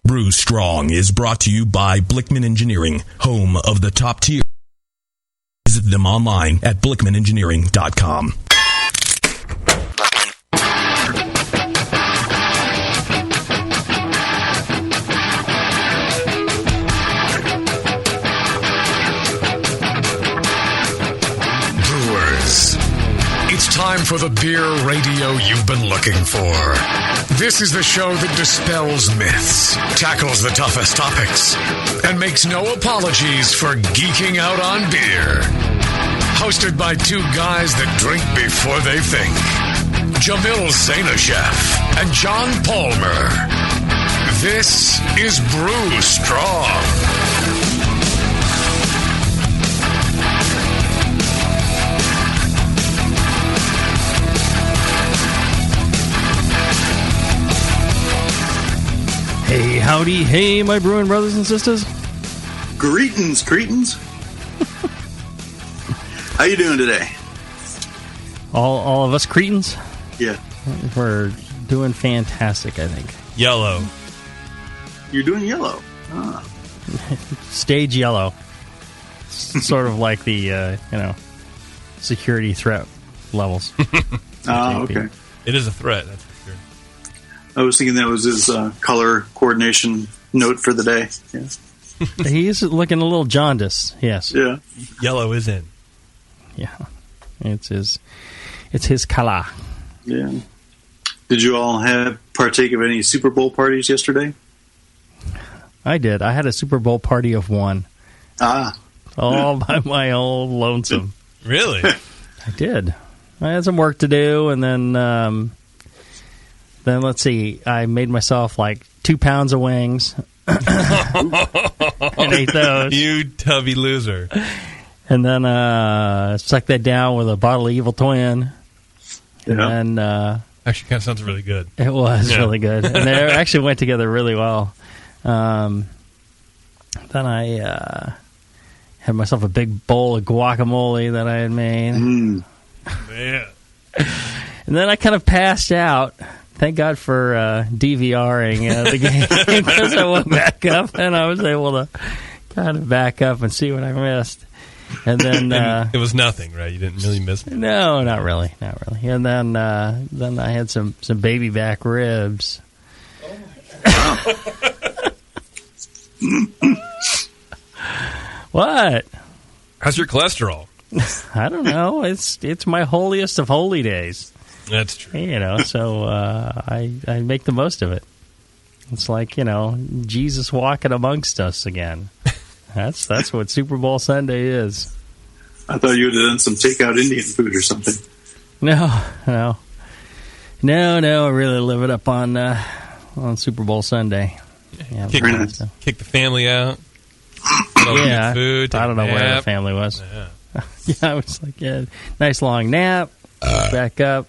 Brew Strong is brought to you by Blickman Engineering, home of the top tier. Visit them online at blickmanengineering.com. It's time for the beer radio you've been looking for. This is the show that dispels myths, tackles the toughest topics, and makes no apologies for geeking out on beer. Hosted by two guys that drink before they think. Jamil Zainashev and John Palmer. This is Brew Strong. Hey, howdy, hey, my brewing brothers and sisters. Greetings, Cretans. How you doing today? All of us Cretans? Yeah. We're doing fantastic, I think. Yellow. You're doing yellow. Ah. Stage yellow. Sort of like the, security threat levels. Oh, okay. It is a threat, that's for sure. I was thinking that was his color coordination note for the day. Yeah. He's looking a little jaundiced, yes. Yeah. Yellow is in. Yeah. It's his color. Yeah. Did you all partake of any Super Bowl parties yesterday? I did. I had a Super Bowl party of one. Ah. All by my own lonesome. Really? I did. I had some work to do, and then let's see, I made myself like 2 pounds of wings and ate those. You tubby loser. And then sucked that down with a bottle of Evil Twin. Yeah. And actually, kind of sounds really good. It was really good. And they actually went together really well. Then I had myself a big bowl of guacamole that I had made. Mm. Man. And then I kind of passed out. Thank God for DVRing the game, because I went back up and I was able to kind of back up and see what I missed. And then it was nothing, right? You didn't really miss it. No, not really. And then I had some baby back ribs. What? How's your cholesterol? I don't know. It's my holiest of holy days. That's true. So I make the most of it. It's like, Jesus walking amongst us again. That's what Super Bowl Sunday is. I thought you would have done some takeout Indian food or something. No. I really live it up on Super Bowl Sunday. Yeah, kick the family out. Yeah, food, I don't know where the family was. Yeah, I was like, nice long nap. Back up.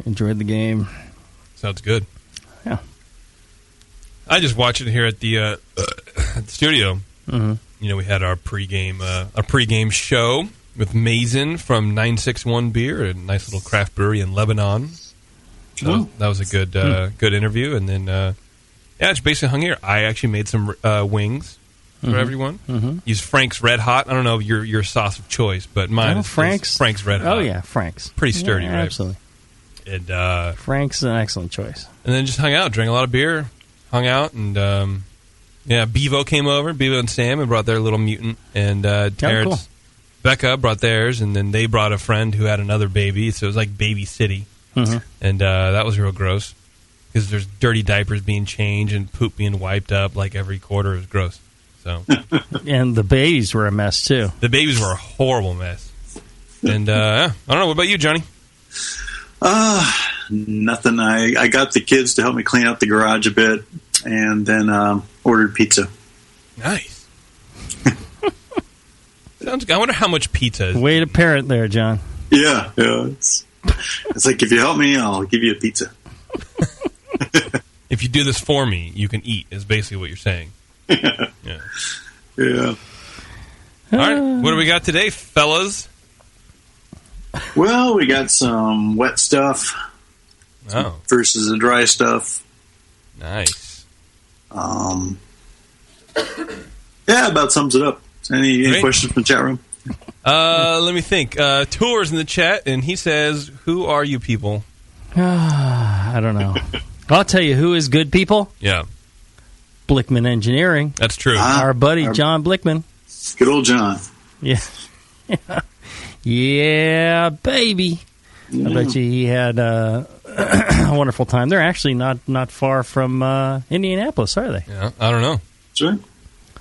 Enjoyed the game. Sounds good. Yeah. I just watched it here at the studio. Mm-hmm. We had our pregame show with Mason from 961 Beer, a nice little craft brewery in Lebanon. So that was a good interview. And then, just basically hung here. I actually made some wings for everyone. Mm-hmm. Used Frank's Red Hot. I don't know your sauce of choice, but mine is Frank's Red Hot. Oh, yeah, Frank's. Pretty sturdy, right? Absolutely. And Frank's is an excellent choice. And then just hung out, drank a lot of beer, hung out, and Bevo came over, Bevo and Sam, and brought their little mutant, and Terrence, cool. Becca brought theirs, and then they brought a friend who had another baby, so it was like Baby City. Mm-hmm. And that was real gross, because there's dirty diapers being changed and poop being wiped up like every quarter. It was gross. So, and the babies were a mess, too. The babies were a horrible mess. And I don't know, what about you, Johnny? Nothing. I got the kids to help me clean up the garage a bit, and then ordered pizza. Nice. Sounds good. I wonder how much pizza is. Way to parent there, John. Yeah. It's like, if you help me, I'll give you a pizza. If you do this for me, you can eat, is basically what you're saying. Yeah. All right. What do we got today, fellas? Well, we got some wet stuff versus the dry stuff. Nice. Yeah, about sums it up. Any questions from the chat room? Let me think. Tour's in the chat, and he says, "Who are you people?" I don't know. I'll tell you who is good people. Yeah, Blickman Engineering. that's true. Our buddy John Blickman. Good old John. Yeah. Yeah, baby. Yeah. I bet you he had a wonderful time. They're actually not far from Indianapolis, are they? Yeah, I don't know. Sure.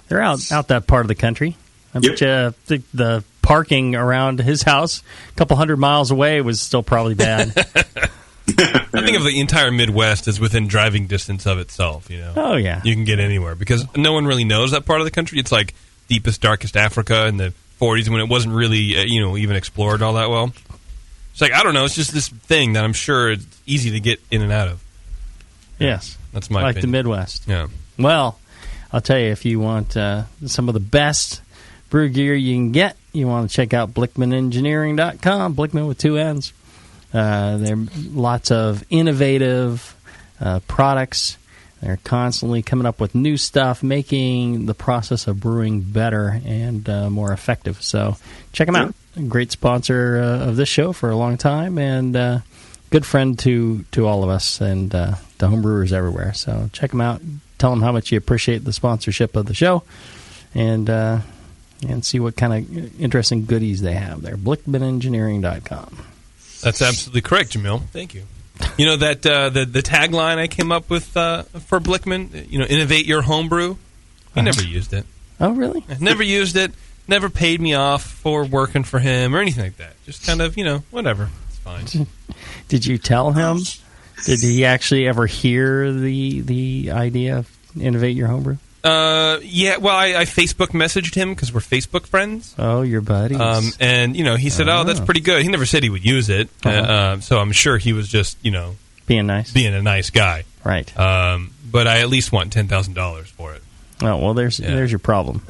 They're out that part of the country. I bet you the parking around his house a couple 100 miles away was still probably bad. I think of the entire Midwest as within driving distance of itself. You know. Oh, yeah. You can get anywhere because no one really knows that part of the country. It's like deepest, darkest Africa in the 40s when it wasn't really even explored all that well. It's like, I don't know. It's just this thing that I'm sure it's easy to get in and out of. Yes. That's my like opinion. the Midwest. Yeah. Well, I'll tell you, if you want some of the best brew gear you can get, you want to check out BlickmanEngineering.com, Blickman with 2 N's. There are lots of innovative products. They're constantly coming up with new stuff, making the process of brewing better and more effective. So check them out. A great sponsor of this show for a long time and good friend to all of us and to homebrewers everywhere. So check them out. Tell them how much you appreciate the sponsorship of the show and see what kind of interesting goodies they have there. BlickmanEngineering.com. That's absolutely correct, Jamil. Thank you. You know that the tagline I came up with for Blickman, innovate your homebrew. He never used it. Oh, really? Never used it. Never paid me off for working for him or anything like that. Just kind of, whatever. It's fine. Did you tell him? Did he actually ever hear the idea of innovate your homebrew? Yeah. Well, I Facebook messaged him because we're Facebook friends. Oh, your buddies. And he said, "Oh, that's pretty good." He never said he would use it, so I'm sure he was just being nice, being a nice guy, right? But I at least want $10,000 for it. Oh well, there's your problem.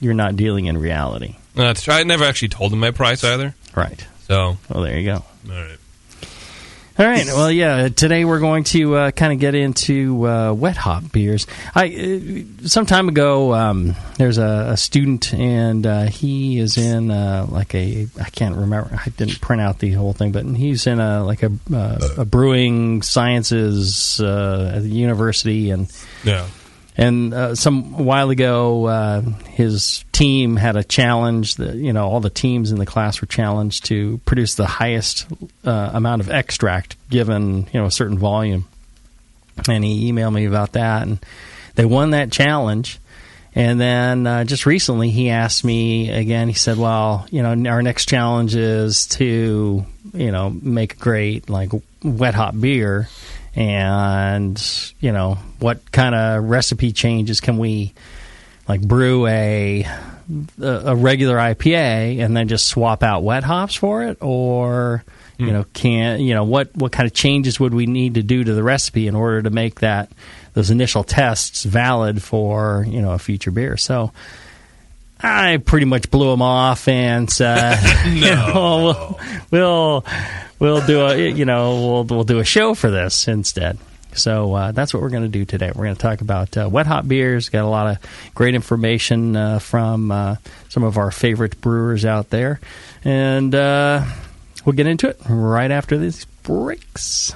You're not dealing in reality. That's true. I never actually told him my price either. Right. So. Well, there you go. All right. Well, yeah. Today we're going to kind of get into wet hop beers. Some time ago, there's a student, and he is in I can't remember. I didn't print out the whole thing, but he's in a brewing sciences at the university, and yeah. And some while ago, his team had a challenge that, all the teams in the class were challenged to produce the highest amount of extract given, a certain volume. And he emailed me about that, and they won that challenge. And then just recently he asked me again, he said, well, our next challenge is to, make a great, wet hop beer. And, what kind of recipe changes can we, brew a regular IPA and then just swap out wet hops for it? Or, what kind of changes would we need to do to the recipe in order to make those initial tests valid for, a future beer? So I pretty much blew him off and said, we'll do we'll do a show for this instead. So that's what we're going to do today. We're going to talk about wet hop beers. Got a lot of great information from some of our favorite brewers out there, and we'll get into it right after these breaks.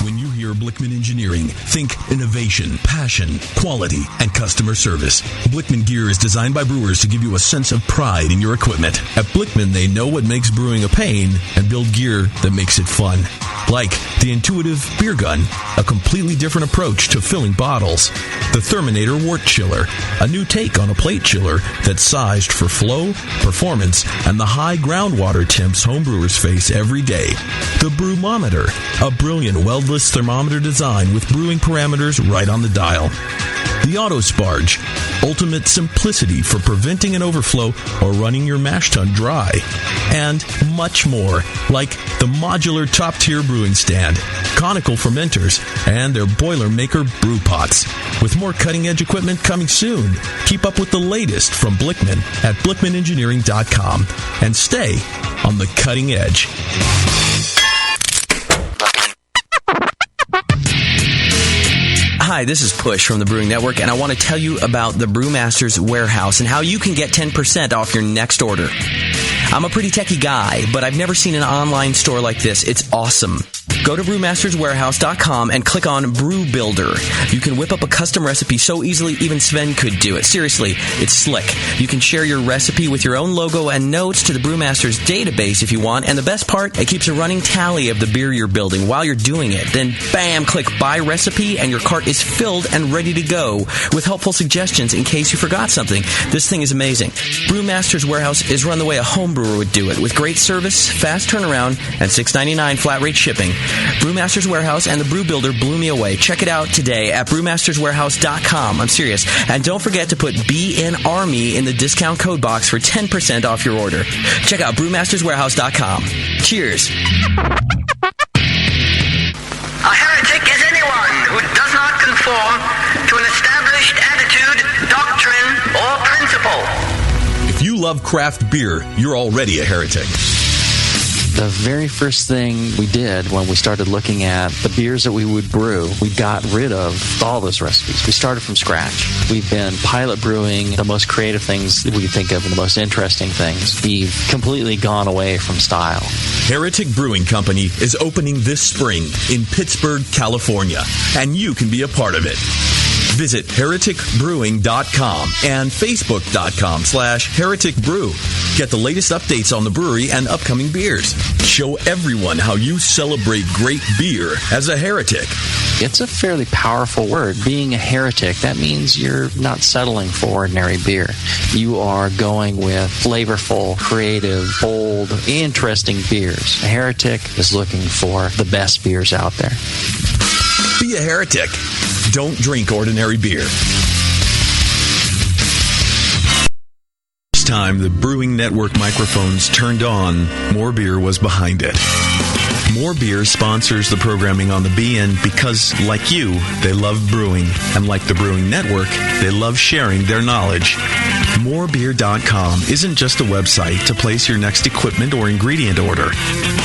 When you hear Blickman Engineering, think innovation, passion, quality, and customer service. Blickman gear is designed by brewers to give you a sense of pride in your equipment. At Blickman, they know what makes brewing a pain and build gear that makes it fun. Like the intuitive beer gun, a completely different approach to filling bottles. The Therminator Wort Chiller, a new take on a plate chiller that's sized for flow, performance, and the high groundwater temps homebrewers face every day. The Brewmometer, a brilliant weldless thermometer design with brewing parameters right on the dial. The Auto Sparge, ultimate simplicity for preventing an overflow or running your mash tun dry. And much more, like the modular top-tier brewing stand, conical fermenters, and their Boilermaker brew pots. With more cutting-edge equipment coming soon, keep up with the latest from Blickman at BlickmanEngineering.com and stay on the cutting edge. Hi, this is Push from the Brewing Network, and I want to tell you about the Brewmaster's Warehouse and how you can get 10% off your next order. I'm a pretty techie guy, but I've never seen an online store like this. It's awesome. Go to brewmasterswarehouse.com and click on Brew Builder. You can whip up a custom recipe so easily even Sven could do it. Seriously, it's slick. You can share your recipe with your own logo and notes to the Brewmaster's database if you want, and the best part, it keeps a running tally of the beer you're building while you're doing it. Then, bam, click Buy Recipe, and your cart is filled and ready to go with helpful suggestions in case you forgot something. This thing is amazing. Brewmaster's Warehouse is run the way a homebrewer would do it, with great service, fast turnaround, and $6.99 flat rate shipping. Brewmaster's Warehouse and the Brew Builder blew me away. Check it out today at brewmasterswarehouse.com. I'm serious. And don't forget to put BNARMY in the discount code box for 10% off your order. Check out brewmasterswarehouse.com. Cheers. A heretic is anyone who does not conform to an established attitude, doctrine, or principle. If you love craft beer, you're already a heretic. The very first thing we did when we started looking at the beers that we would brew, we got rid of all those recipes. We started from scratch. We've been pilot brewing the most creative things that we could think of and the most interesting things. We've completely gone away from style. Heretic Brewing Company is opening this spring in Pittsburgh, California, and you can be a part of it. Visit hereticbrewing.com and facebook.com/hereticbrew. Get the latest updates on the brewery and upcoming beers. Show everyone how you celebrate great beer as a heretic. It's a fairly powerful word. Being a heretic, that means you're not settling for ordinary beer. You are going with flavorful, creative, bold, interesting beers. A heretic is looking for the best beers out there. Be a heretic. Don't drink ordinary beer. This time the Brewing Network microphones turned on, More Beer was behind it. More Beer sponsors the programming on the BN because, like you, they love brewing. And like the Brewing Network, they love sharing their knowledge. Morebeer.com isn't just a website to place your next equipment or ingredient order.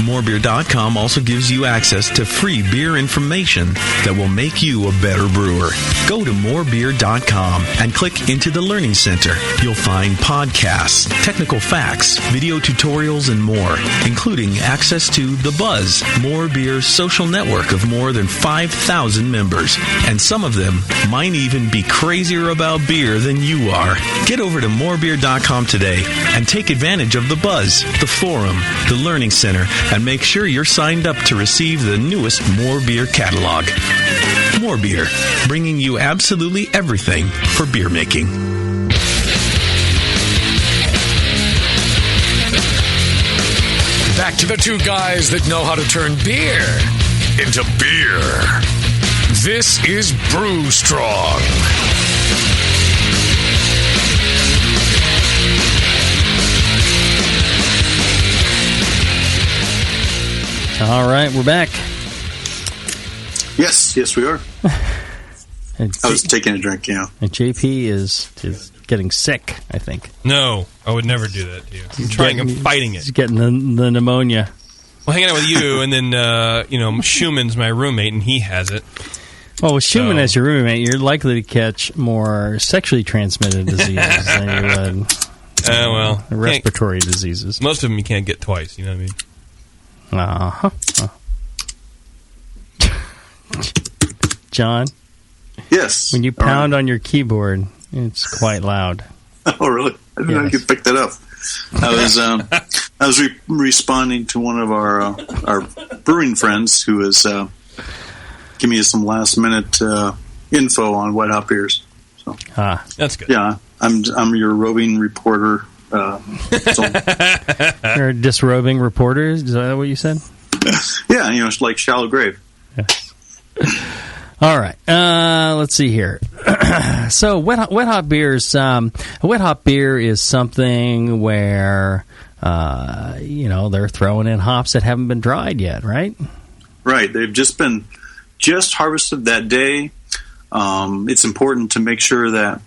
Morebeer.com also gives you access to free beer information that will make you a better brewer. Go to morebeer.com and click into the Learning Center. You'll find podcasts, technical facts, video tutorials, and more, including access to The Buzz, More Beer's social network of more than 5,000 members. And some of them might even be crazier about beer than you are. Get over to morebeer.com today and take advantage of The Buzz, the forum, the Learning Center, and make sure you're signed up to receive the newest More Beer catalog. More Beer, bringing you absolutely everything for beer making. Back to the two guys that know how to turn beer into beer. This is Brew Strong. All right, we're back. Yes, we are. I was taking a drink, And JP is getting sick, I think. No, I would never do that to you. I'm fighting it. He's getting the pneumonia. Well, hanging out with you, and then, Schumann's my roommate, and he has it. Well, with Schumann as your roommate, you're likely to catch more sexually transmitted diseases than you would respiratory diseases. Most of them you can't get twice, you know what I mean? John? Yes. When you pound on your keyboard, it's quite loud. Oh, really? I didn't know you could pick that up. I was responding to one of our brewing friends who was giving me some last minute info on wet hop beers. So that's good. Yeah, I'm your roving reporter. You're a disrobing reporter. Is that what you said? Yeah, it's like Shallow Grave. Yes. All right. Let's see here. So wet hop beers. A wet hop beer is something where they're throwing in hops that haven't been dried yet, right? Right. They've just harvested that day. It's important to make sure that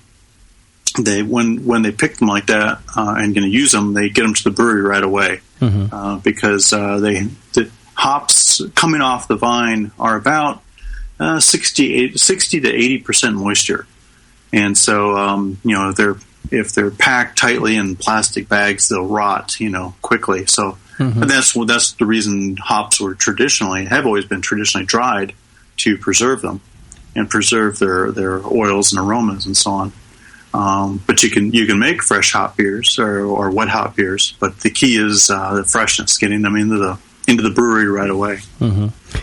they when they pick them like that and going to use them, they get them to the brewery right away, because the hops coming off the vine are about 60 to 80% moisture. And so, if they're packed tightly in plastic bags, they'll rot, quickly. So that's the reason hops have always been traditionally dried, to preserve them and preserve their oils and aromas and so on. But you can make fresh hop beers or wet hop beers, but the key is the freshness, getting them into the brewery right away.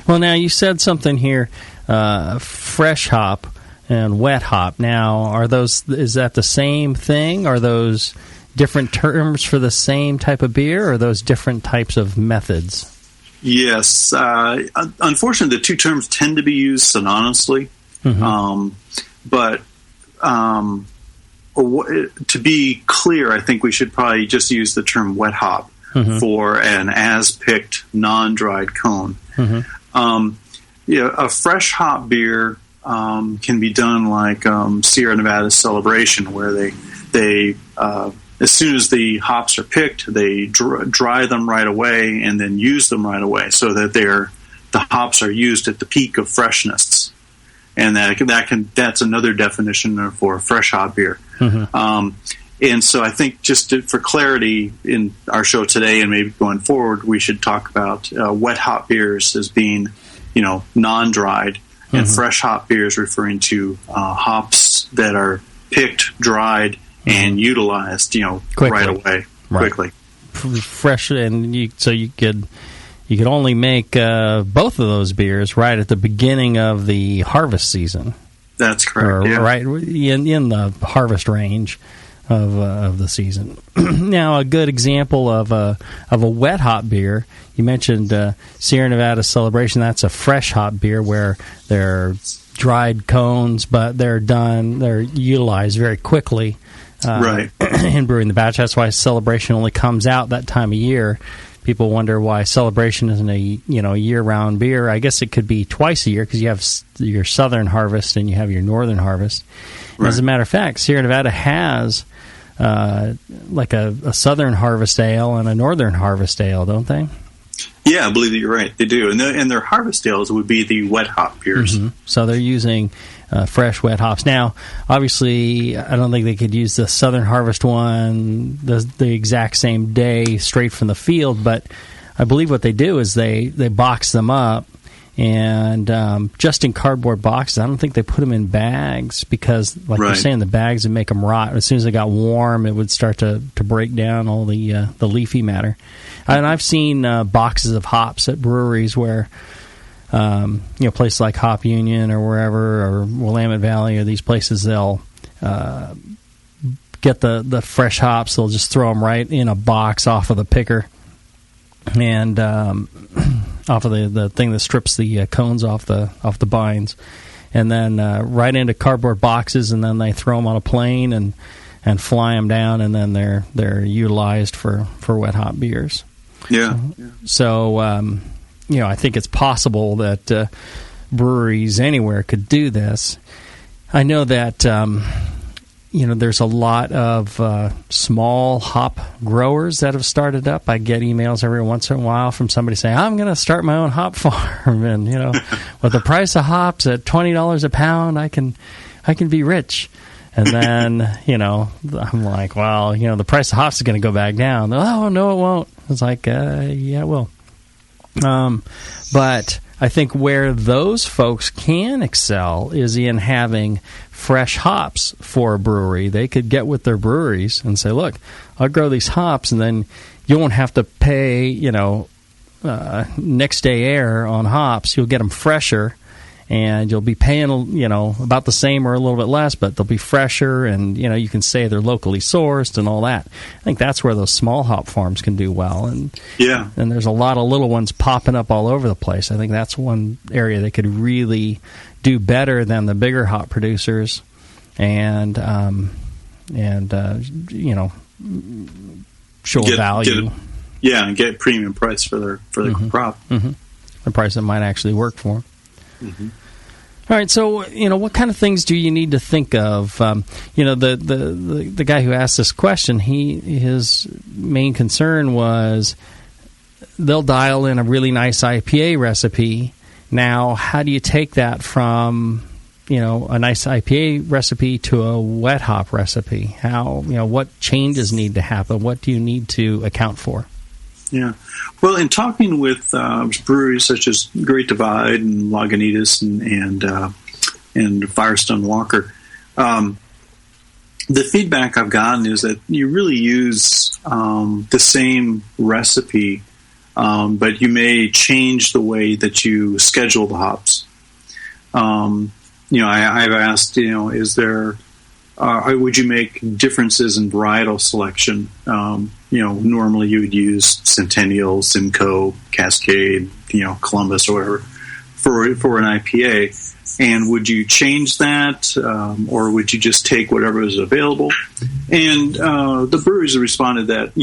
Well, now you said something here, fresh hop and wet hop. Now, is that the same thing? Are those different terms for the same type of beer, or are those different types of methods? Yes. Unfortunately, the two terms tend to be used synonymously. But to be clear, I think we should probably just use the term wet hop for an as-picked, non-dried cone. A fresh hop beer can be done like Sierra Nevada Celebration, where they as soon as the hops are picked, they dry them right away and then use them right away, so that the hops are used at the peak of freshness. And that's another definition for a fresh hop beer. And so I think for clarity in our show today and maybe going forward, we should talk about wet hop beers as being, non-dried, and fresh hop beers referring to hops that are picked, dried, and utilized, right away, quickly. Fresh, and you could only make both of those beers right at the beginning of the harvest season. That's correct. Right in the harvest range of the season. Now, a good example of a wet hop beer. You mentioned Sierra Nevada Celebration. That's a fresh hop beer where they're dried cones, but they're utilized very quickly. In brewing the batch. That's why Celebration only comes out that time of year. People wonder why Celebration isn't a year-round beer. I guess it could be twice a year, because you have your southern harvest and you have your northern harvest. As a matter of fact, Sierra Nevada has like a southern harvest ale and a northern harvest ale, don't they? Yeah, I believe that you're right. They do, and their harvest ales would be the wet hop beers. So they're using fresh wet hops. Now, obviously, I don't think they could use the Southern Harvest one the exact same day straight from the field, but I believe what they do is they box them up, and just in cardboard boxes. I don't think they put them in bags, because, like you're saying, the bags would make them rot. As soon as they got warm, it would start to break down all the leafy matter. And I've seen boxes of hops at breweries where places like Hop Union or wherever, or Willamette Valley, or these places, they'll get the fresh hops. They'll just throw them right in a box off of the picker, and off of the thing that strips the cones off the binds, and then right into cardboard boxes, and then they throw them on a plane and fly them down, and then they're utilized for wet hop beers. So I think it's possible that breweries anywhere could do this. I know that there's a lot of small hop growers that have started up. I get emails every once in a while from somebody saying, I'm going to start my own hop farm, and with the price of hops at $20 a pound, I can be rich. And then I'm like, well, the price of hops is going to go back down. Oh, no, it won't. It's like, yeah, it will. But I think where those folks can excel is in having fresh hops for a brewery. They could get with their breweries and say, look, I'll grow these hops, and then you won't have to pay, next day air on hops. You'll get them fresher, and you'll be paying, about the same or a little bit less, but they'll be fresher, and, you can say they're locally sourced and all that. I think that's where those small hop farms can do well. And there's a lot of little ones popping up all over the place. I think that's one area they could really do better than the bigger hop producers, and show value. And get premium price for their crop. A price that might actually work for them. All right, so what kind of things do you need to think of? The guy who asked this question, his main concern was they'll dial in a really nice IPA recipe, Now, how do you take that from, a nice IPA recipe to a wet hop recipe? How, what changes need to happen? What do you need to account for? Yeah. Well, in talking with breweries such as Great Divide and Lagunitas and Firestone Walker, the feedback I've gotten is that you really use the same recipe, but you may change the way that you schedule the hops. I've asked, is there, would you make differences in varietal selection? Normally you would use Centennial, Simcoe, Cascade, Columbus or whatever for an IPA. And would you change that, or would you just take whatever is available? And the breweries responded that,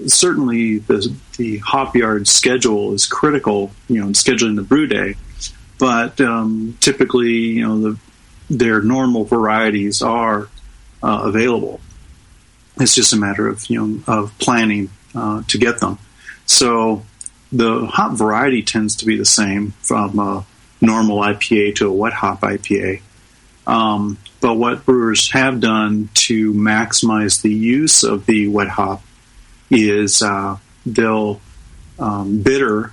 certainly the hop yard schedule is critical, in scheduling the brew day. But typically, their normal varieties are available. It's just a matter of of planning to get them. So the hop variety tends to be the same from a normal IPA to a wet hop IPA. But what brewers have done to maximize the use of the wet hop is they'll bitter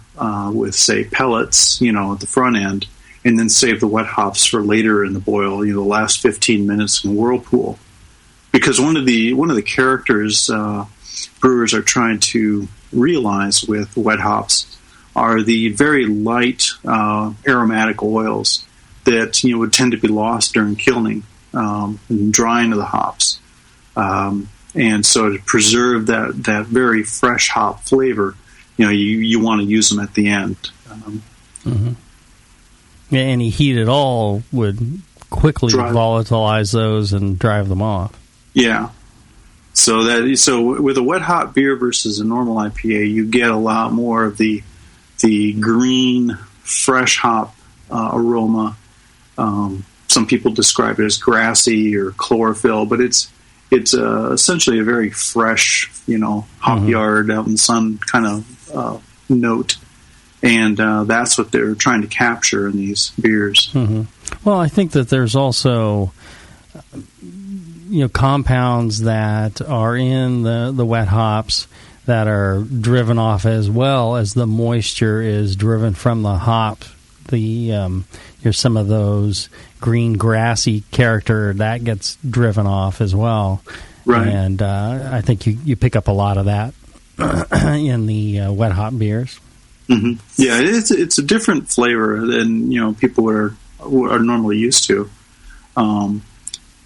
with, say, pellets, at the front end, and then save the wet hops for later in the boil, the last 15 minutes in whirlpool. Because one of the characters brewers are trying to realize with wet hops are the very light aromatic oils that would tend to be lost during kilning and drying of the hops. And so to preserve that very fresh hop flavor, you want to use them at the end. Any heat at all would quickly volatilize those and drive them off. Yeah. So with a wet hop beer versus a normal IPA, you get a lot more of the green, fresh hop aroma. Some people describe it as grassy or chlorophyll, but it's essentially a very fresh, hop yard out in the sun kind of note. And that's what they're trying to capture in these beers. Well, I think that there's also compounds that are in the wet hops that are driven off as well as the moisture is driven from the hop. There's some of those green grassy character that gets driven off as well. Right. And I think you pick up a lot of that in the wet hop beers. Yeah, it's a different flavor than people are normally used to.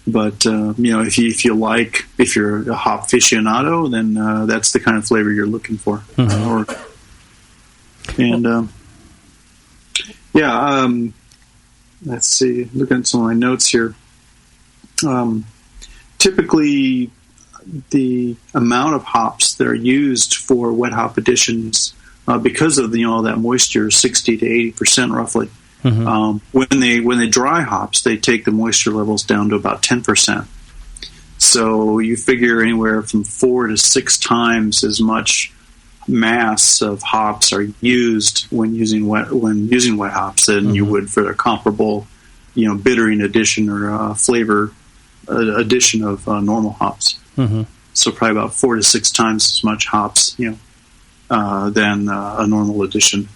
But if you're a hop aficionado, then that's the kind of flavor you're looking for. Let's see. Looking at some of my notes here. Typically, the amount of hops that are used for wet hop additions, because of all that moisture, 60 to 80% roughly. When they dry hops, they take the moisture levels down to about 10%. So you figure anywhere from 4 to 6 times as much mass of hops are used when using wet hops than you would for a comparable, bittering addition or flavor addition of normal hops. So probably about 4 to 6 times as much hops, than a normal addition.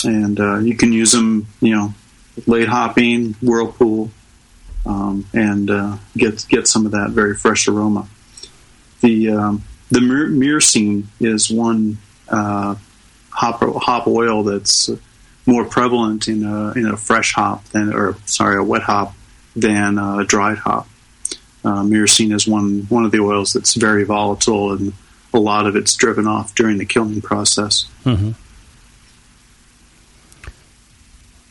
And you can use them, with late hopping, whirlpool, and get some of that very fresh aroma. The myrcene is one hop oil that's more prevalent in a fresh hop a wet hop than a dried hop. Myrcene is one of the oils that's very volatile, and a lot of it's driven off during the kilning process.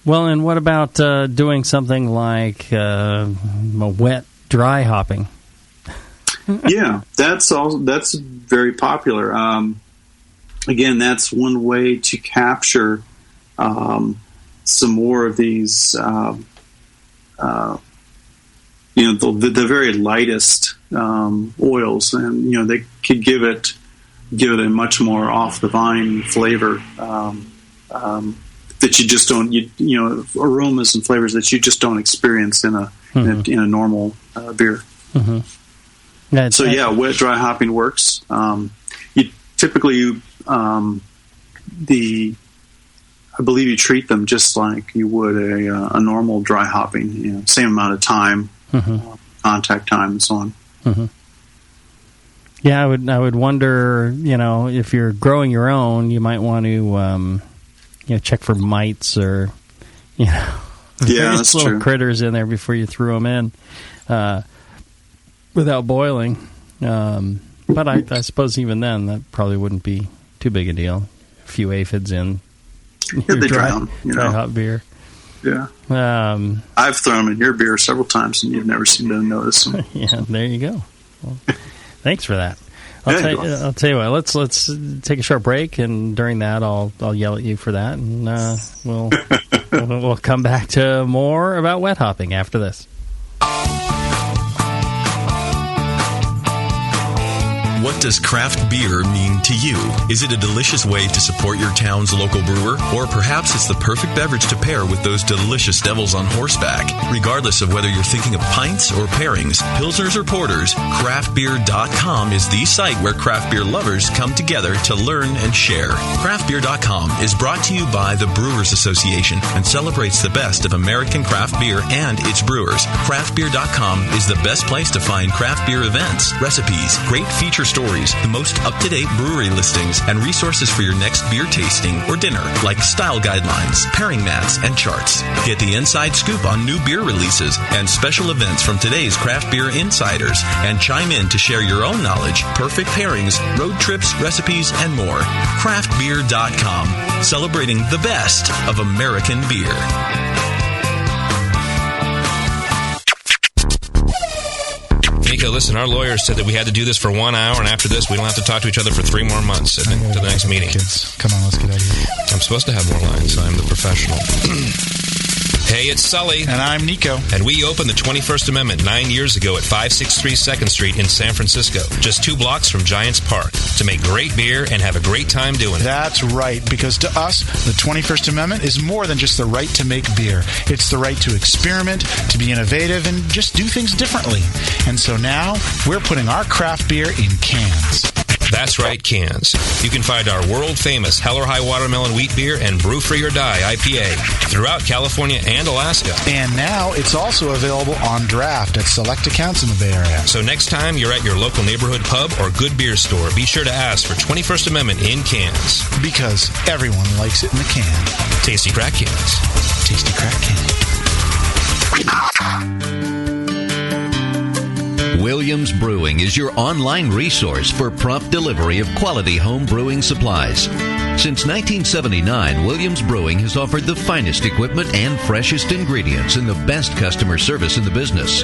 Well, and what about doing something like wet dry hopping? Yeah, that's very popular. Again, that's one way to capture some more of these, the very lightest oils, and they could give it a much more off the vine flavor. that you just don't, aromas and flavors that you just don't experience in a normal beer. Mm-hmm. Wet dry hopping works. You typically I believe you treat them just like you would a normal dry hopping, same amount of time, contact time, and so on. Mm-hmm. Yeah, I would wonder, if you're growing your own, you might want to, check for mites or, that's little true. critters in there before you threw them in, without boiling. But I suppose even then that probably wouldn't be too big a deal. A few aphids in your they dry drown, hop beer. Yeah. I've thrown them in your beer several times, and you've never seemed to notice them. Yeah, there you go. Well, thanks for that. I'll tell you what. Let's take a short break, and during that, I'll yell at you for that, and we'll come back to more about wet hopping after this. What does craft beer mean to you? Is it a delicious way to support your town's local brewer? Or perhaps it's the perfect beverage to pair with those delicious devils on horseback? Regardless of whether you're thinking of pints or pairings, pilsners or porters, craftbeer.com is the site where craft beer lovers come together to learn and share. Craftbeer.com is brought to you by the Brewers Association and celebrates the best of American craft beer and its brewers. Craftbeer.com is the best place to find craft beer events, recipes, great feature stories, the most up-to-date brewery listings, and resources for your next beer tasting or dinner, like style guidelines, pairing mats, and charts. Get the inside scoop on new beer releases and special events from today's craft beer insiders, and chime in to share your own knowledge, perfect pairings, road trips, recipes, and more. Craftbeer.com, celebrating the best of American beer. Nico, listen, our lawyers said that we had to do this for 1 hour, and after this, we don't have to talk to each other for 3 more months to the next meeting. Kids, come on, let's get out of here. I'm supposed to have more lines, so I'm the professional. Hey, it's Sully. And I'm Nico. And we opened the 21st Amendment 9 years ago at 563 2nd Street in San Francisco, just 2 blocks from Giants Park, to make great beer and have a great time doing it. That's right, because to us, the 21st Amendment is more than just the right to make beer. It's the right to experiment, to be innovative, and just do things differently. And so now, we're putting our craft beer in cans. That's right, cans. You can find our world-famous Hell or High Watermelon Wheat Beer and Brew Free or Die IPA throughout California and Alaska. And now it's also available on draft at select accounts in the Bay Area. So next time you're at your local neighborhood pub or good beer store, be sure to ask for 21st Amendment in cans. Because everyone likes it in the can. Tasty crack cans. Tasty crack can. Williams Brewing is your online resource for prompt delivery of quality home brewing supplies. Since 1979, Williams Brewing has offered the finest equipment and freshest ingredients and the best customer service in the business.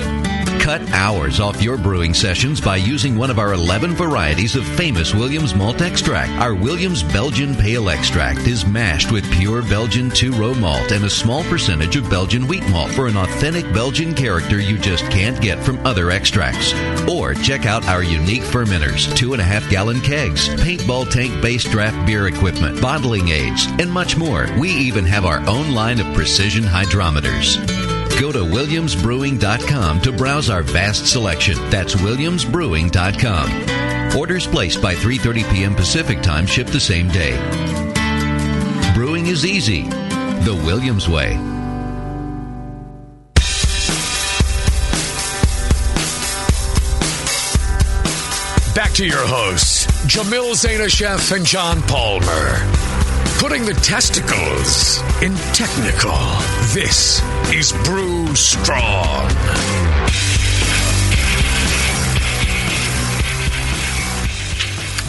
Cut hours off your brewing sessions by using one of our 11 varieties of famous Williams malt extract. Our Williams Belgian Pale Extract is mashed with pure Belgian 2-row malt and a small percentage of Belgian wheat malt for an authentic Belgian character you just can't get from other extracts. Or check out our unique fermenters, 2.5-gallon kegs, paintball tank-based draft beer equipment, bottling aids, and much more. We even have our own line of precision hydrometers. Go to WilliamsBrewing.com to browse our vast selection. That's WilliamsBrewing.com. Orders placed by 3:30 p.m. Pacific Time ship the same day. Brewing is easy. The Williams way. Back to your hosts, Jamil Zainasheff and John Palmer. Putting the testicles in technical. This is Brew Strong.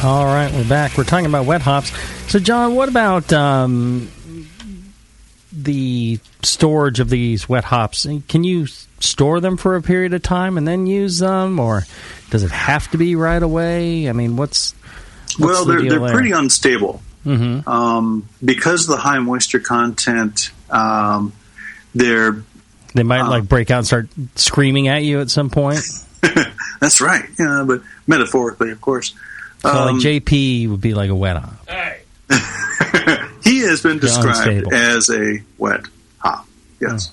All right, we're back. We're talking about wet hops. So, John, what about the storage of these wet hops? Can you store them for a period of time and then use them, or does it have to be right away? I mean, what's well, the deal they're there? pretty unstable. Mm-hmm. Because of the high moisture content, they might break out and start screaming at you at some point. That's right. Yeah, but metaphorically, of course. So like JP would be like a wet hop. He has been described as a wet hop. Yes.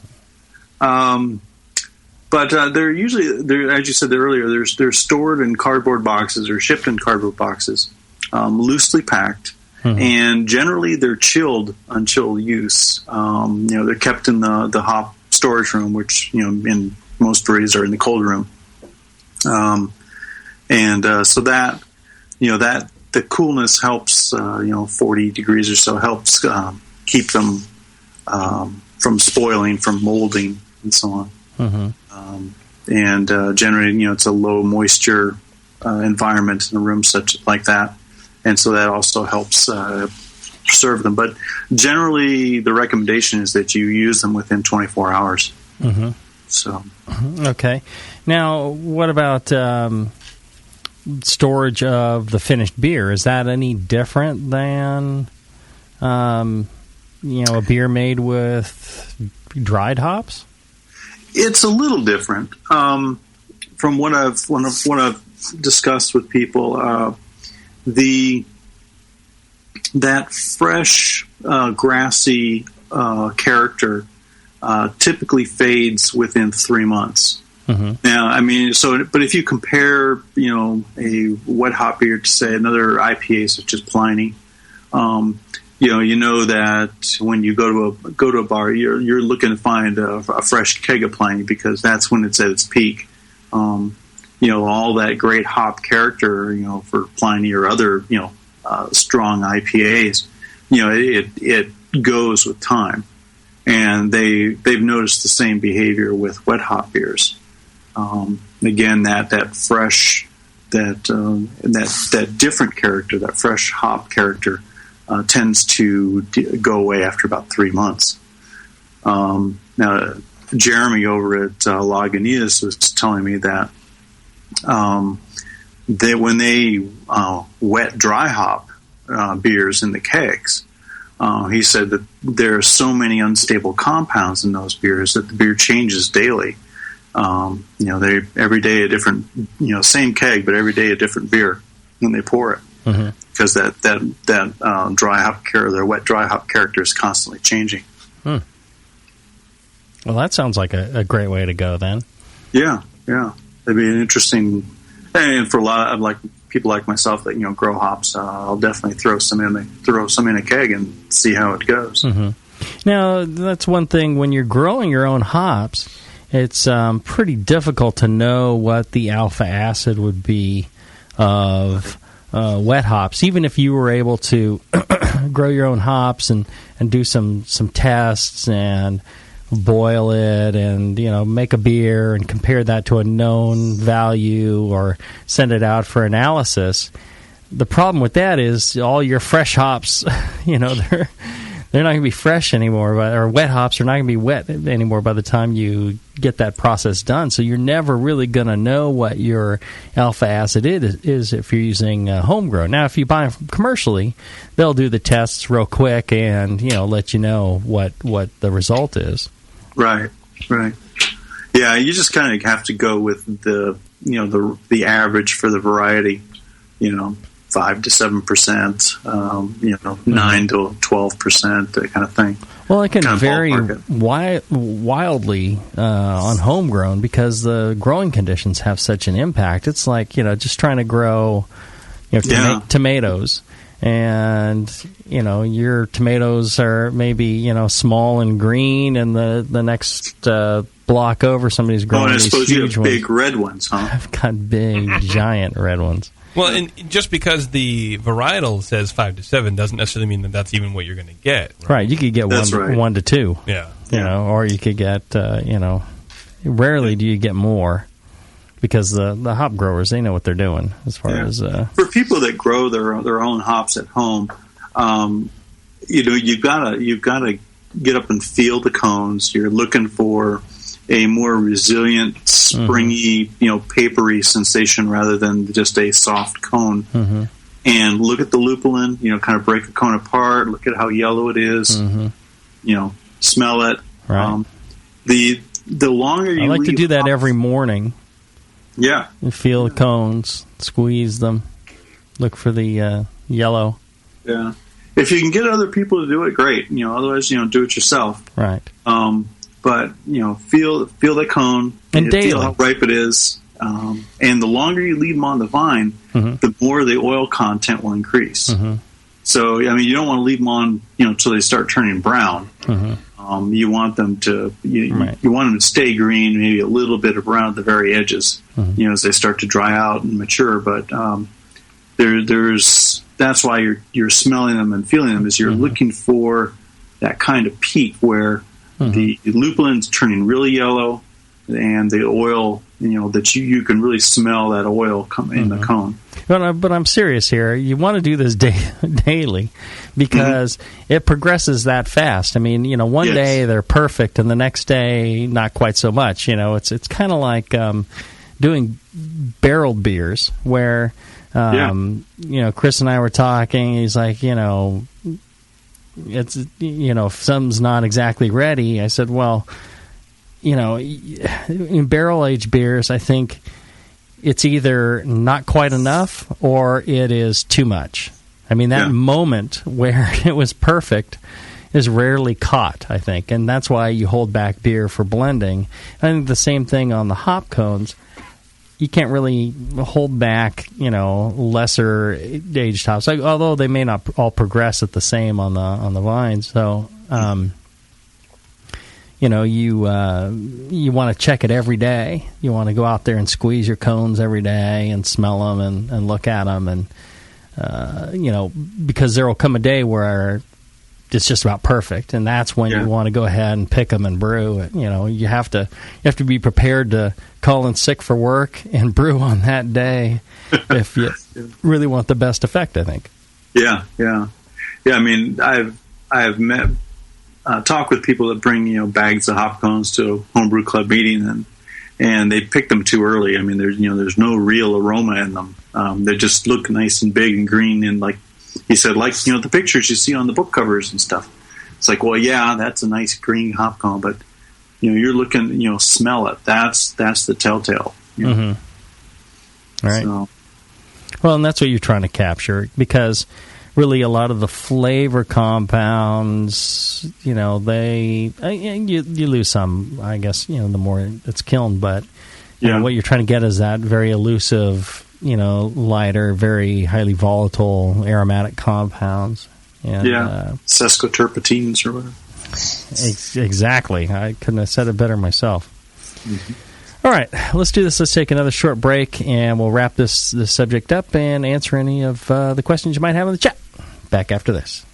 But they're usually, as you said earlier, they're stored in cardboard boxes or shipped in cardboard boxes, loosely packed, and generally they're chilled, unchilled use. They're kept in the hop storage room, which in most breweries are in the cold room, so that that the coolness helps. 40 degrees or so helps keep them from spoiling, from molding, and so on. Generally, it's a low moisture environment in a room such like that, and so that also helps preserve them. But generally, the recommendation is that you use them within 24 hours. So, okay. Now, what about storage of the finished beer? Is that any different than a beer made with dried hops? It's a little different from what I've discussed with people. That fresh grassy character typically fades within 3 months. Now, but if you compare, a wet hop beer to say another IPA such as Pliny, you know that when you go to a bar, you're looking to find a fresh keg of Pliny because that's when it's at its peak. All that great hop character, for Pliny or other, strong IPAs, it goes with time, and they've noticed the same behavior with wet hop beers. Again, that fresh, that different character, that fresh hop character. Tends to go away after about 3 months. Now, Jeremy over at Lagunitas was telling me that when they wet dry hop beers in the kegs, he said that there are so many unstable compounds in those beers that the beer changes daily. They every day a different, same keg, but every day a different beer when they pour it. Because that dry hop character, their wet dry hop character is constantly changing. Well, that sounds like a great way to go then. Yeah. It'd be an interesting, and for a lot of people like myself that grow hops, I'll definitely throw some in a keg and see how it goes. Now, that's one thing when you're growing your own hops. It's pretty difficult to know what the alpha acid would be of wet hops, even if you were able to grow your own hops and do some tests and boil it and make a beer and compare that to a known value or send it out for analysis. The problem with that is all your fresh hops, they're not going to be fresh anymore, or wet hops are not going to be wet anymore by the time you get that process done. So you're never really going to know what your alpha acid is if you're using homegrown. Now, if you buy them commercially, they'll do the tests real quick and let you know what the result is. Right. Yeah, you just kind of have to go with the average for the variety. 5 to 7%, 9 to 12%, that kind of thing. Well, it can vary wildly on homegrown because the growing conditions have such an impact. It's like just trying to grow tomatoes, and your tomatoes are maybe small and green, and the next block over somebody's growing and I these suppose huge you have big ones. red ones, huh? I've got big, giant red ones. Well, and just because the varietal says 5 to 7 doesn't necessarily mean that that's even what you're going to get. Right, you could get 1 to 2. Yeah. Or you could get, rarely do you get more because the hop growers, they know what they're doing as far as... For people that grow their own hops at home, you've got to get up and feel the cones. You're looking for a more resilient, springy, papery sensation rather than just a soft cone. And look at the lupulin, kind of break a cone apart, look at how yellow it is, smell it. Right. The longer you I like to do that hops, every morning. Yeah. You feel the cones, squeeze them, look for the yellow. Yeah. if you can get other people to do it, great. Otherwise, do it yourself. Right. But feel the cone and feel how ripe it is. And the longer you leave them on the vine, the more the oil content will increase. So, you don't want to leave them on, until they start turning brown. You want them to, you want them to stay green, maybe a little bit of brown at the very edges, as they start to dry out and mature. But that's why you're smelling them and feeling them, is you're looking for that kind of peak where the lupulin's turning really yellow, and the oil, that you can really smell that oil come in the cone. But I'm serious here. You want to do this daily because it progresses that fast. One day they're perfect, and the next day not quite so much. It's kind of like doing barreled beers where, Chris and I were talking. He's like, it's if something's not exactly ready. I said, well, in barrel-aged beers, I think it's either not quite enough or it is too much. That moment where it was perfect is rarely caught, I think, and that's why you hold back beer for blending. I think the same thing on the hop cones. You can't really hold back, lesser aged hops, although they may not all progress at the same on the vines. So, you want to check it every day. You want to go out there and squeeze your cones every day and smell them and look at them, and because there will come a day where it's just about perfect, and that's when you want to go ahead and pick them and brew. You have to be prepared to call in sick for work and brew on that day if you really want the best effect, I think. Yeah. I've met. Talk with people that bring bags of hop cones to a homebrew club meeting, and they pick them too early. There's no real aroma in them. They just look nice and big and green, and like he said, the pictures you see on the book covers and stuff. It's like, well, yeah, that's a nice green hop cone, but you're looking, smell it. That's the telltale. Right. So. Well, and that's what you're trying to capture, because really a lot of the flavor compounds, you lose some, I guess, the more it's kilned, but what you're trying to get is that very elusive, lighter, very highly volatile aromatic compounds. And, sesquiterpenes or whatever. Exactly. I couldn't have said it better myself. All right, let's do this. Let's take another short break, and we'll wrap this subject up and answer any of the questions you might have in the chat. Back after this.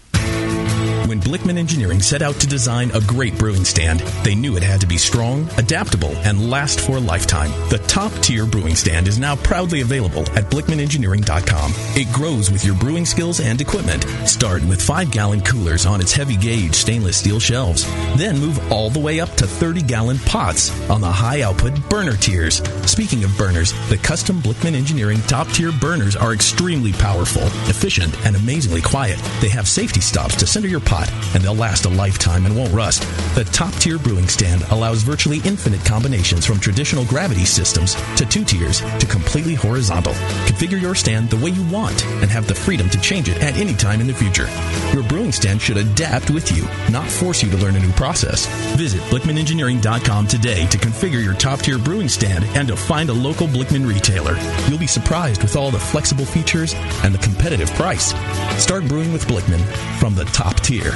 When Blickman Engineering set out to design a great brewing stand, they knew it had to be strong, adaptable, and last for a lifetime. The top-tier brewing stand is now proudly available at BlickmanEngineering.com. It grows with your brewing skills and equipment. Start with 5-gallon coolers on its heavy-gauge stainless steel shelves. Then move all the way up to 30-gallon pots on the high-output burner tiers. Speaking of burners, the custom Blickman Engineering top-tier burners are extremely powerful, efficient, and amazingly quiet. They have safety stops to center your pot, and they'll last a lifetime and won't rust. The top-tier brewing stand allows virtually infinite combinations, from traditional gravity systems to 2 tiers to completely horizontal. Configure your stand the way you want and have the freedom to change it at any time in the future. Your brewing stand should adapt with you, not force you to learn a new process. Visit BlickmanEngineering.com today to configure your top-tier brewing stand and to find a local Blickman retailer. You'll be surprised with all the flexible features and the competitive price. Start brewing with Blickman from the top tier.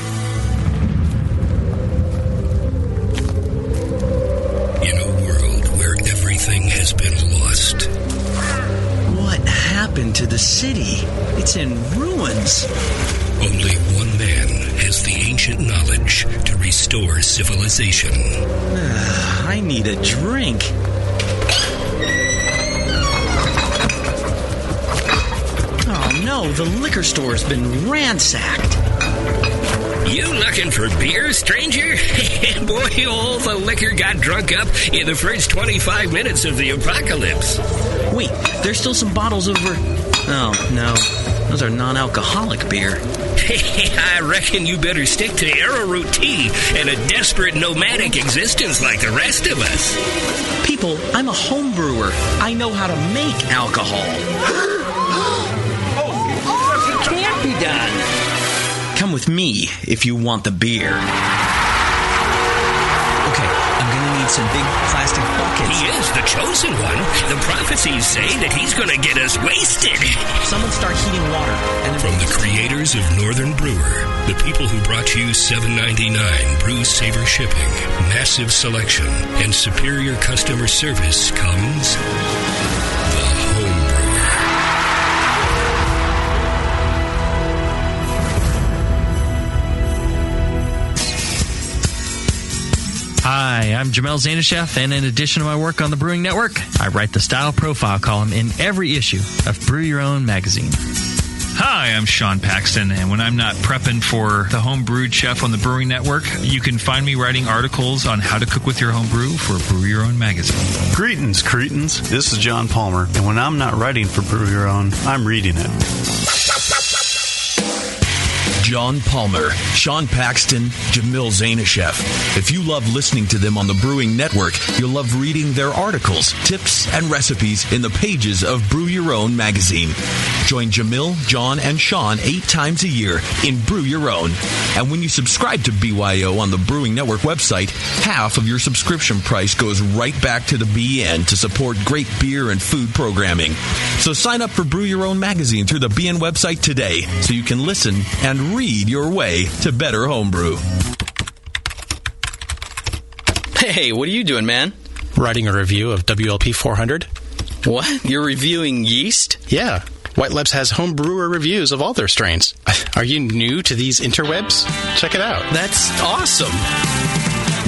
In a world where everything has been lost. What happened to the city? It's in ruins. Only one man has the ancient knowledge to restore civilization. I need a drink. Oh no, the liquor store's been ransacked. You looking for beer, stranger? Boy, all the liquor got drunk up in the first 25 minutes of the apocalypse. Wait, there's still some bottles over... Oh, no. Those are non-alcoholic beer. I reckon you better stick to arrowroot tea and a desperate nomadic existence like the rest of us. People, I'm a home brewer. I know how to make alcohol. It can't be done. Come with me if you want the beer. Okay, I'm going to need some big plastic buckets. He is the chosen one. The prophecies say that he's going to get us wasted. Someone start heating water. And From the creators of Northern Brewer, the people who brought you $7.99 Brew Saver shipping, massive selection, and superior customer service comes the Homebrewer. Hi, I'm Jamil Zainasheff, and in addition to my work on the Brewing Network, I write the Style Profile column in every issue of Brew Your Own magazine. Hi, I'm Sean Paxton, and when I'm not prepping for the Homebrewed Chef on the Brewing Network, you can find me writing articles on how to cook with your homebrew for Brew Your Own magazine. Greetings, cretins. This is John Palmer, and when I'm not writing for Brew Your Own, I'm reading it. John Palmer, Sean Paxton, Jamil Zainasheff. If you love listening to them on the Brewing Network, you'll love reading their articles, tips, and recipes in the pages of Brew Your Own magazine. Join Jamil, John, and Sean 8 times a year in Brew Your Own. And when you subscribe to BYO on the Brewing Network website, half of your subscription price goes right back to the BN to support great beer and food programming. So sign up for Brew Your Own magazine through the BN website today so you can listen and read your way to better homebrew. Hey, what are you doing, man? Writing a review of WLP 400. What? You're reviewing yeast? Yeah. White Labs has home brewer reviews of all their strains. Are you new to these interwebs? Check it out. That's awesome.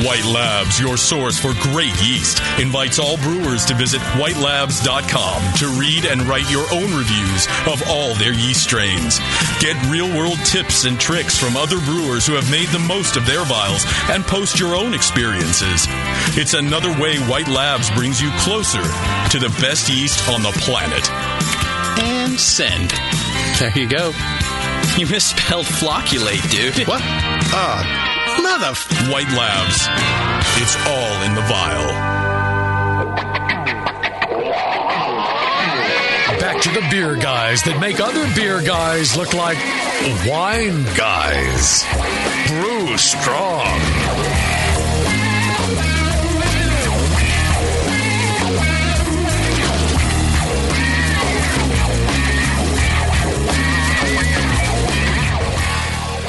White Labs, your source for great yeast, invites all brewers to visit whitelabs.com to read and write your own reviews of all their yeast strains. Get real-world tips and tricks from other brewers who have made the most of their vials and post your own experiences. It's another way White Labs brings you closer to the best yeast on the planet. And send. There you go. You misspelled flocculate, dude. What? White Labs. It's all in the vial. Back to the beer guys that make other beer guys look like wine guys. Brew strong.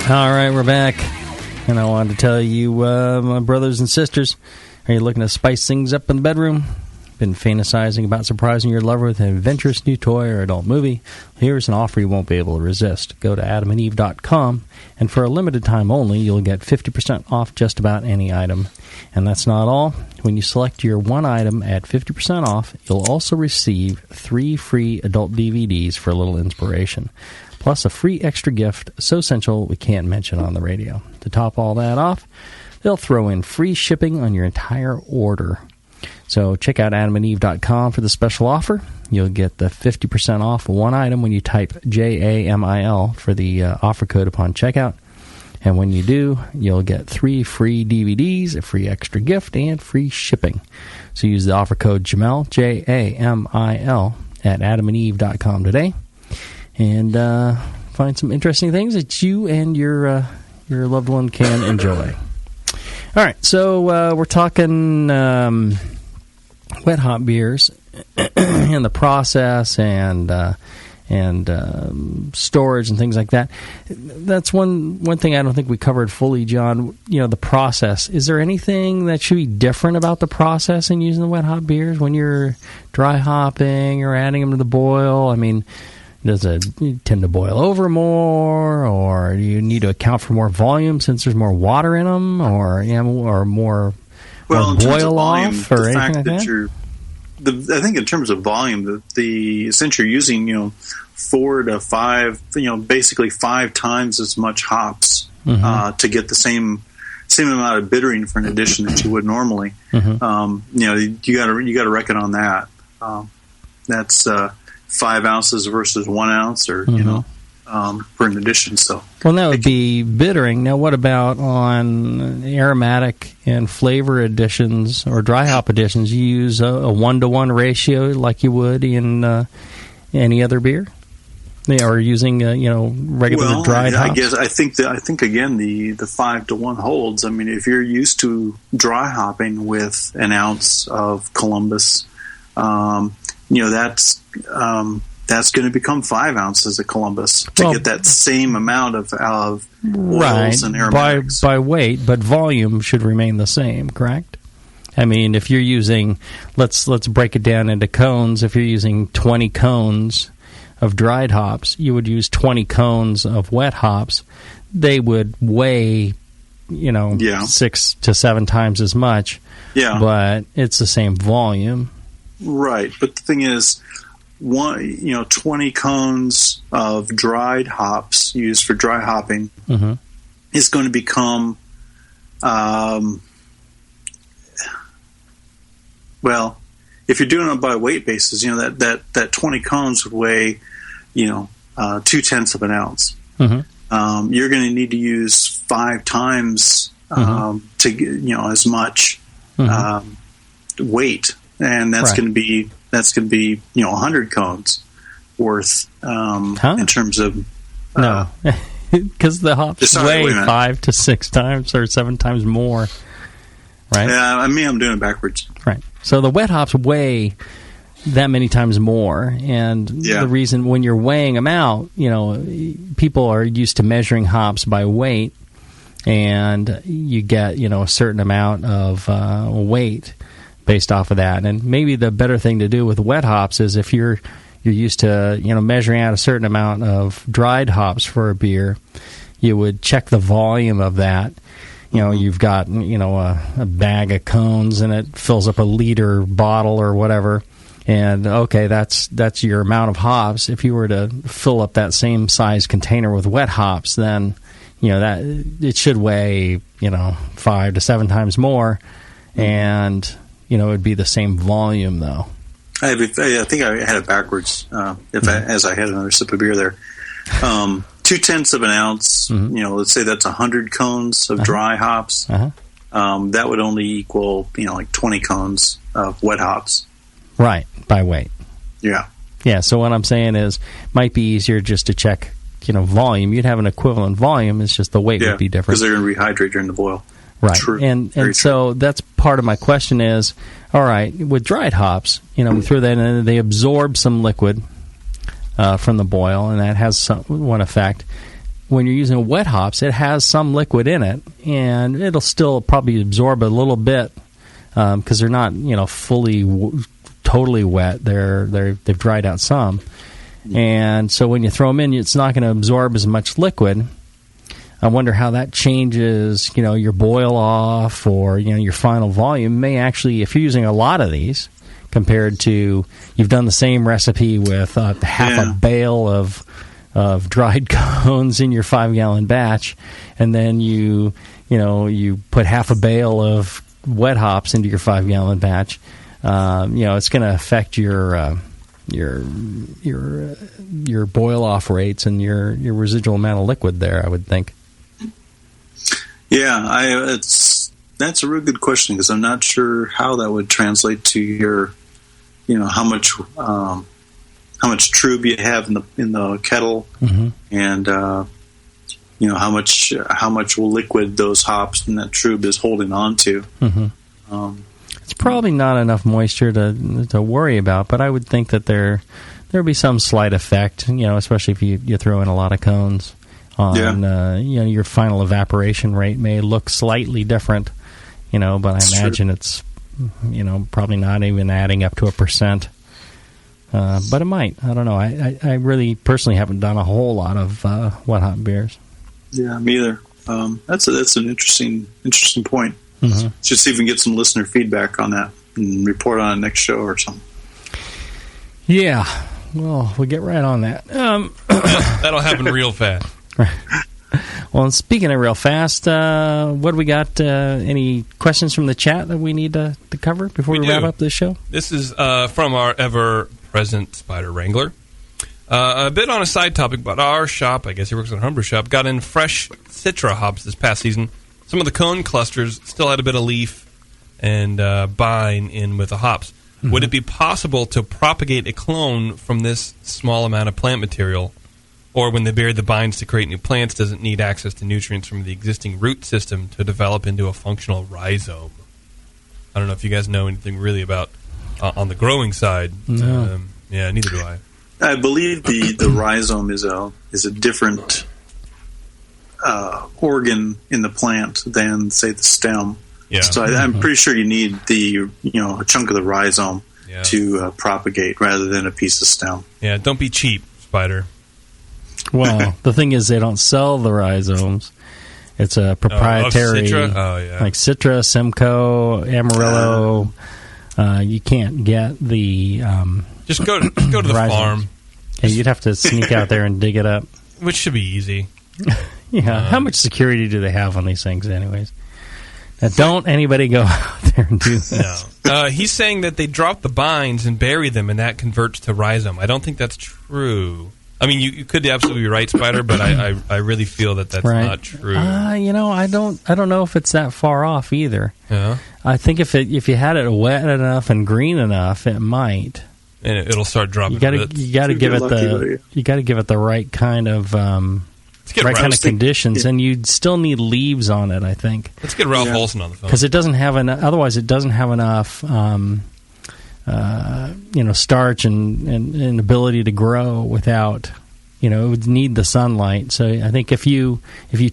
All right, we're back. And I wanted to tell you, my brothers and sisters, are you looking to spice things up in the bedroom? Been fantasizing about surprising your lover with an adventurous new toy or adult movie? Here's an offer you won't be able to resist. Go to adamandeve.com, and for a limited time only, you'll get 50% off just about any item. And that's not all. When you select your one item at 50% off, you'll also receive 3 free adult DVDs for a little inspiration, plus a free extra gift so essential we can't mention on the radio. To top all that off, they'll throw in free shipping on your entire order. So check out adamandeve.com for the special offer. You'll get the 50% off one item when you type JAMIL for the offer code upon checkout. And when you do, you'll get 3 free DVDs, a free extra gift, and free shipping. So use the offer code JAMIL, JAMIL, at adamandeve.com today. And find some interesting things that you and your loved one can enjoy. All right, so we're talking wet hop beers and the process and storage and things like that. That's one thing I don't think we covered fully, John. You know, the process. Is there anything that should be different about the process in using the wet hop beers when you're dry hopping or adding them to the boil? I mean, does it tend to boil over more, or do you need to account for more volume since there's more water in them, or or more boil off, or anything like that? I think in terms of volume, since you're using 4 to 5, basically 5 times as much hops to get the same amount of bittering for an addition that you would normally. You got to reckon on that. That's 5 ounces versus 1 ounce, or for an addition. So, well, that would be bittering. Now, what about on aromatic and flavor additions or dry hop additions? You use a 1-to-1 ratio like you would in any other beer? They are using regular dried hops. I think again the 5-to-1 holds. I mean, if you're used to dry hopping with an ounce of Columbus, that's going to become 5 ounces of Columbus to get that same amount of oils and aromatics by weight, but volume should remain the same. Correct. I mean, if you're using, let's break it down into cones. If you're using 20 cones of dried hops, you would use 20 cones of wet hops. They would weigh, 6 to 7 times as much. Yeah. But it's the same volume. Right. But the thing is, 20 cones of dried hops used for dry hopping is going to become, if you're doing it by weight basis, that 20 cones would weigh, 0.2 of an ounce. You're going to need to use 5 times to get, as much weight, and that's going to be 100 cones worth in terms of no, because the hops weigh 5 to 6 times or 7 times more. Right? Yeah, I'm doing it backwards. Right. So the wet hops weigh that many times more, and the reason when you're weighing them out, people are used to measuring hops by weight, and you get a certain amount of weight based off of that. And maybe the better thing to do with wet hops is if you're used to measuring out a certain amount of dried hops for a beer, you would check the volume of that. You've got a bag of cones and it fills up a liter bottle or whatever, and okay, that's your amount of hops. If you were to fill up that same size container with wet hops, then that it should weigh 5 to 7 times more, and it would be the same volume though. I think I had it backwards. As I had another sip of beer there. 0.2 of an ounce, let's say that's 100 cones of dry hops. That would only equal, like 20 cones of wet hops. Right, by weight. Yeah. Yeah, so what I'm saying is, might be easier just to check, volume. You'd have an equivalent volume, it's just the weight would be different. Because they're going to rehydrate during the boil. Right, True. and so that's part of my question is, all right, with dried hops, we throw that in and they absorb some liquid from the boil, and that has one effect. When you're using wet hops, it has some liquid in it, and it'll still probably absorb a little bit because they're not, fully, totally wet. They've dried out some, and so when you throw them in, it's not going to absorb as much liquid. I wonder how that changes, your boil off or your final volume. May actually, if you're using a lot of these, compared to you've done the same recipe with half a bale of dried cones in your 5-gallon batch, and then you put half a bale of wet hops into your 5-gallon batch. It's going to affect your boil off rates and your residual amount of liquid there, I would think. Yeah, that's a real good question because I'm not sure how that would translate to your, how much trub you have in the kettle, and how much liquid those hops and that trub is holding on to. It's probably not enough moisture to worry about, but I would think that there would be some slight effect, especially if you throw in a lot of cones. Your final evaporation rate may look slightly different, but I imagine it's, probably not even adding up to 1%. But it might. I don't know. I really personally haven't done a whole lot of wet hop beers. Yeah, me either. That's an interesting point. Just see if we can get some listener feedback on that and report on it next show or something. Yeah. Well, we'll get right on that. That'll happen real fast. Well, and speaking of real fast, what do we got? Any questions from the chat that we need to cover before we wrap up this show? This is from our ever-present Spider Wrangler. A bit on a side topic, but our shop, I guess he works at a homebrew shop, got in fresh Citra hops this past season. Some of the cone clusters still had a bit of leaf and bine in with the hops. Would it be possible to propagate a clone from this small amount of plant material or when they bury the binds to create new plants, doesn't need access to nutrients from the existing root system to develop into a functional rhizome. I don't know if you guys know anything really about on the growing side. No. Yeah, neither do I. I believe the rhizome is a different organ in the plant than, say, the stem. Yeah. So I'm pretty sure you need a chunk of the rhizome to propagate rather than a piece of stem. Yeah, don't be cheap, Spider. Well, the thing is, they don't sell the rhizomes. It's a proprietary, like Citra, Simcoe, Amarillo. You can't get the. Just go to the farm. Yeah, you'd have to sneak out there and dig it up. Which should be easy. Yeah. How much security do they have on these things, anyways? Now, don't anybody go out there and do this. No. He's saying that they drop the binds and bury them, and that converts to rhizome. I don't think that's true. I mean, you could absolutely be right, Spider, but I really feel that that's not true. I don't know if it's that far off either. Yeah. I think if you had it wet enough and green enough, it might. And it'll start dropping. You got to give it the right kind of conditions, and you'd still need leaves on it. I think. Let's get Ralph Olson on the phone because it doesn't have otherwise it doesn't have enough. Starch and ability to grow without, it would need the sunlight. So I think if you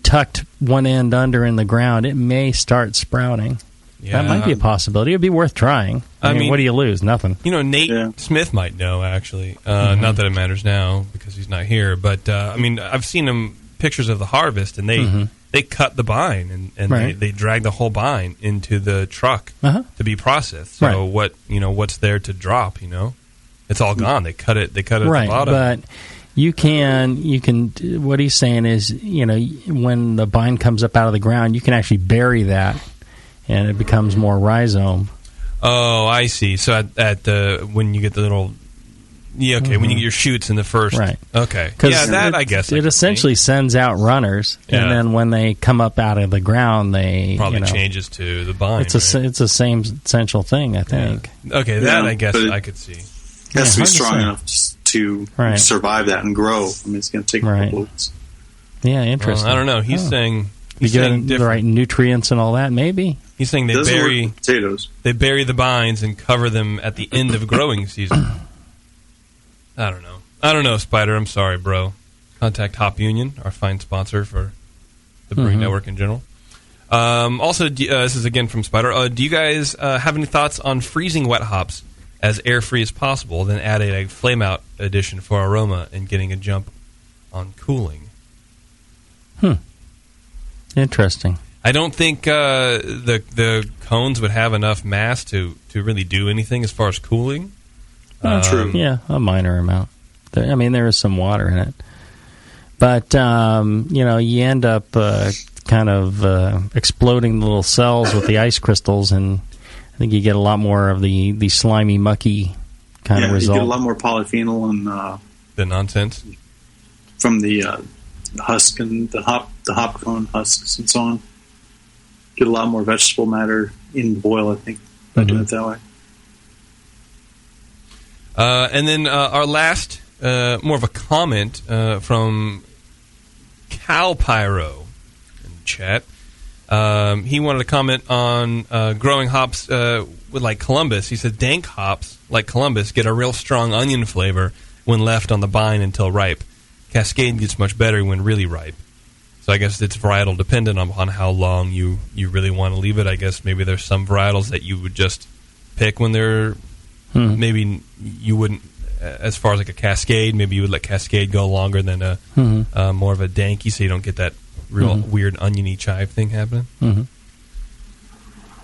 tucked one end under in the ground, it may start sprouting. Yeah. That might be a possibility. It'd be worth trying. I mean, what do you lose? Nothing. Nate Smith might know, actually. Not that it matters now because he's not here. But, I've seen him pictures of the harvest, and they cut the vine, and they drag the whole vine into the truck to be processed. So what's there to drop, It's all gone. They cut it at the bottom. But you can what he's saying is, when the vine comes up out of the ground, you can actually bury that, and it becomes more rhizome. Oh, I see. So at the when you get the little when you get your shoots in the first, okay, that I guess it essentially sends out runners, and then when they come up out of the ground, they probably changes to the vine. It's the same essential thing, I think. Yeah. Okay, that I guess I could see. It has to be strong enough to survive that and grow. I mean, it's going to take a couple weeks. Yeah, interesting. I don't know. He's saying you get the right nutrients and all that. Maybe he's saying they bury potatoes. They bury the vines and cover them at the end of growing season. I don't know, Spider. I'm sorry, bro. Contact Hop Union, our fine sponsor for the Brewing Network in general. Also, this is again from Spider. Do you guys have any thoughts on freezing wet hops as air-free as possible, then add a flame-out addition for aroma and getting a jump on cooling? Interesting. I don't think the cones would have enough mass to really do anything as far as cooling. True. Yeah, a minor amount. There is some water in it. But, you end up kind of exploding the little cells with the ice crystals, and I think you get a lot more of the slimy, mucky kind of result. You get a lot more polyphenol and the nonsense from the husk and the hop cone husks and so on. Get a lot more vegetable matter in the boil, I think, by doing it that way. And then our last, more of a comment from Cal Pyro in chat. He wanted to comment on growing hops with like Columbus. He said dank hops like Columbus get a real strong onion flavor when left on the vine until ripe. Cascade gets much better when really ripe. So I guess it's varietal dependent on how long you really want to leave it. I guess maybe there's some varietals that you would just pick when they're maybe you wouldn't, as far as like a Cascade, maybe you would let Cascade go longer than a more of a danky, so you don't get that real weird oniony chive thing happening.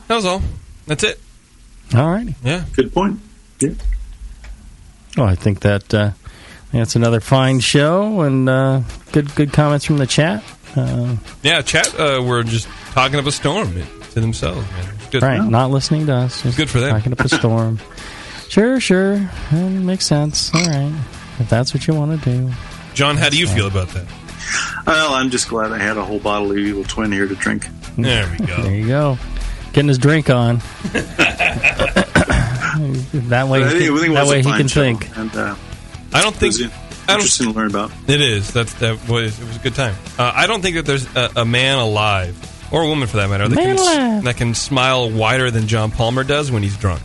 That was all. That's it. All righty. Yeah. Good point. Yeah. Well, I think that that's another fine show, and good comments from the chat. Chat. We're just talking up a storm to themselves, man. Good. Right, not listening to us. Just good for them. Talking up a storm. Sure. Makes sense. All right. If that's what you want to do. John, how do you feel about that? Well, I'm just glad I had a whole bottle of Evil Twin here to drink. There we go. There you go. Getting his drink on. That way he can think. And, I interesting to learn about. It is. It was a good time. I don't think that there's a man alive, or a woman for that matter, that can smile wider than John Palmer does when he's drunk.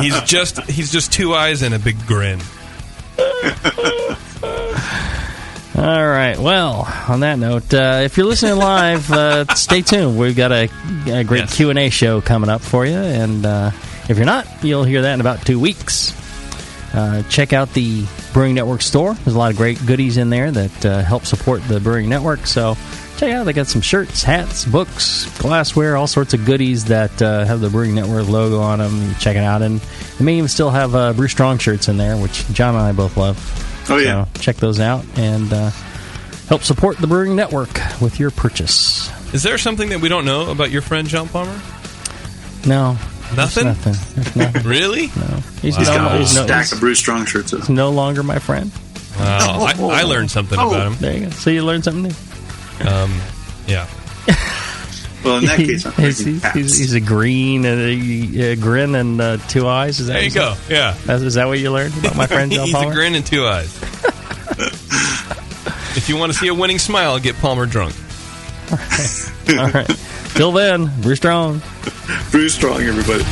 He's just two eyes and a big grin. All right. Well, on that note, if you're listening live, stay tuned. We've got a great Q&A show coming up for you, and if you're not, you'll hear that in about 2 weeks. Check out the Brewing Network store. There's a lot of great goodies in there that help support the Brewing Network. So check it out. They got some shirts, hats, books, glassware, all sorts of goodies that have the Brewing Network logo on them. Check it out. And they may even still have Brew Strong shirts in there, which John and I both love. Oh, yeah. So check those out and help support the Brewing Network with your purchase. Is there something that we don't know about your friend John Palmer? No. Nothing? There's nothing. Really? No. He's got a whole stack of Brew Strong shirts. He's no longer my friend. Wow. I learned something about him. There you go. So you learned something new. Yeah. Well, in that case, he's a green and a grin and two eyes. Is that there you go. Yeah. Is that what you learned about my friend John Palmer? He's a grin and two eyes. If you want to see a winning smile, get Palmer drunk. All right. Till then, Brew Strong. Brew Strong, everybody.